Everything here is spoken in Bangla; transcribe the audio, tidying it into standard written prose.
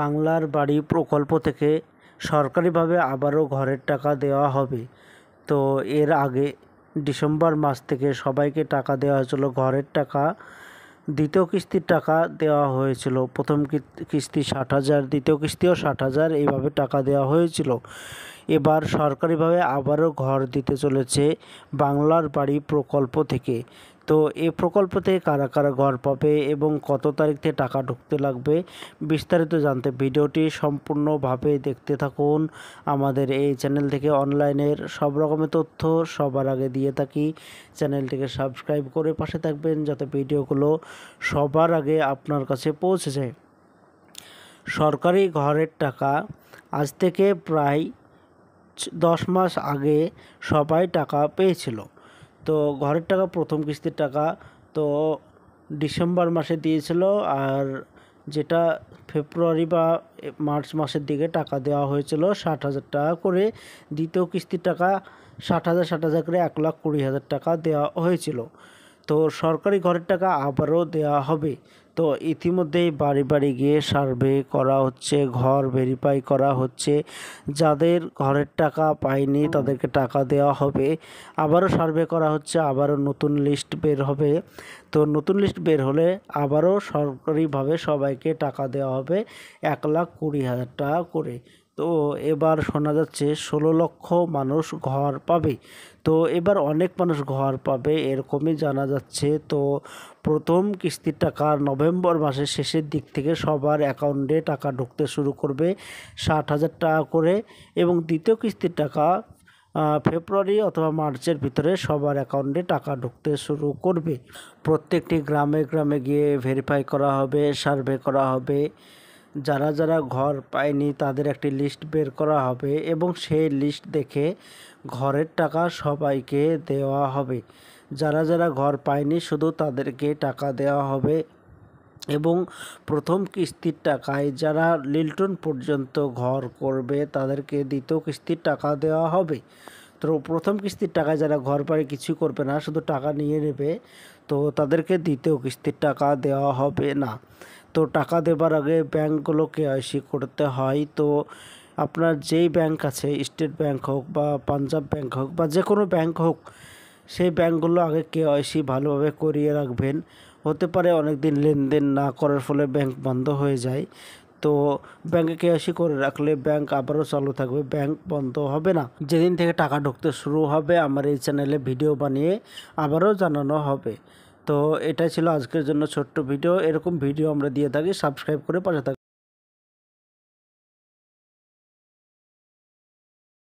বাংলার বাড়ি প্রকল্প থেকে সরকারিভাবে আবারও ঘরের টাকা দেওয়া হবে। তো এর আগে ডিসেম্বর মাস থেকে সবাইকে টাকা দেওয়া হয়েছিল ঘরের টাকা। দ্বিতীয় কিস্তির টাকা দেওয়া হয়েছিল। প্রথম কিস্তি 60,000, দ্বিতীয় কিস্তিও 60,000, এইভাবে টাকা দেওয়া হয়েছিল। এবার সরকারিভাবে আবারও ঘর দিতে চলেছে বাংলার বাড়ি প্রকল্প থেকে। তো এই প্রকল্প থেকে কারা কারা ঘর পাবে এবং কত তারিখ থেকে টাকা ঢুকতে লাগবে বিস্তারিত জানতে ভিডিওটি সম্পূর্ণভাবে দেখতে থাকুন। আমাদের এই চ্যানেল থেকে অনলাইনের সব রকমের তথ্য সবার আগে দিয়ে থাকি। চ্যানেলটিকে সাবস্ক্রাইব করে পাশে থাকবেন যাতে ভিডিওগুলো সবার আগে আপনার কাছে পৌঁছে যায়। সরকারি ঘরের টাকা আজ থেকে প্রায় 10 মাস আগে সবাই টাকা পেয়েছিল। তো ঘরের টাকা প্রথম কিস্তির টাকা তো ডিসেম্বর মাসে দিয়েছিল, আর যেটা ফেব্রুয়ারি বা মার্চ মাসের দিকে টাকা দেওয়া হয়েছিল 60,000 টাকা করে। দ্বিতীয় কিস্তির টাকা 60,000 করে 1,20,000 টাকা দেওয়া হয়েছিল। তো সরকারি ঘরের টাকা আবারও দেওয়া হবে। তো ইতিমধ্যেই বাড়ি বাড়ি গিয়ে সার্ভে করা হচ্ছে, ঘর ভেরিফাই করা হচ্ছে। যাদের ঘরের টাকা পায়নি তাদেরকে টাকা দেওয়া হবে। আবারও সার্ভে করা হচ্ছে, আবারও নতুন লিস্ট বের হবে। তো নতুন লিস্ট বের হলে আবারও সরকারিভাবে সবাইকে টাকা দেওয়া হবে 1,20,000 টাকা করে। তো এবার শোনা যাচ্ছে 16 লক্ষ মানুষ ঘর পাবে। তো এবার অনেক মানুষ ঘর পাবে এরকমই জানা যাচ্ছে। তো প্রথম কিস্তির টাকা নভেম্বর মাসের শেষের দিক থেকে সবার অ্যাকাউন্টে টাকা ঢুকতে শুরু করবে 60,000 টাকা করে, এবং দ্বিতীয় কিস্তির টাকা ফেব্রুয়ারি অথবা মার্চের ভিতরে সবার অ্যাকাউন্টে টাকা ঢুকতে শুরু করবে। প্রত্যেকটি গ্রামে গ্রামে গিয়ে ভেরিফাই করা হবে, সার্ভে করা হবে। যারা যারা ঘর পায়নি তাদের একটি লিস্ট বের করা হবে এবং সেই লিস্ট দেখে ঘরের টাকা সবাইকে দেওয়া হবে। যারা যারা ঘর পায়নি শুধু তাদেরকে টাকা দেওয়া হবে। এবং প্রথম কিস্তির টাকায় যারা লিল্টন পর্যন্ত ঘর করবে তাদেরকে দ্বিতীয় কিস্তির টাকা দেওয়া হবে। তো প্রথম কিস্তির টাকায় যারা ঘর পায় কিছু করবে না, শুধু টাকা নিয়ে নেবে, তো তাদেরকে দ্বিতীয় কিস্তির টাকা দেওয়া হবে না। তো টাকা দেবার আগে ব্যাঙ্কগুলো KYC করতে হয়। তো আপনার যেই ব্যাংক আছে, স্টেট ব্যাংক হোক বা পাঞ্জাব ব্যাংক হোক বা যে কোনো ব্যাংক হোক, সেই ব্যাংকগুলো আগে KYC ভালোভাবে করিয়ে রাখবেন। হতে পারে অনেক দিন লেনদেন না করার ফলে ব্যাংক বন্ধ হয়ে যায়। তো ব্যাংকে KYC করে রাখলে ব্যাংক আবারও চালু থাকবে, ব্যাংক বন্ধ হবে না। যেদিন থেকে টাকা ঢুকতে শুরু হবে আমার এই চ্যানেলে ভিডিও বানিয়ে আবারও জানানো হবে। তো এটাই ছিল আজকের জন্য ছোট্ট ভিডিও। এরকম ভিডিও আমরা দিয়ে থাকি, সাবস্ক্রাইব করে পাশে থাকবেন।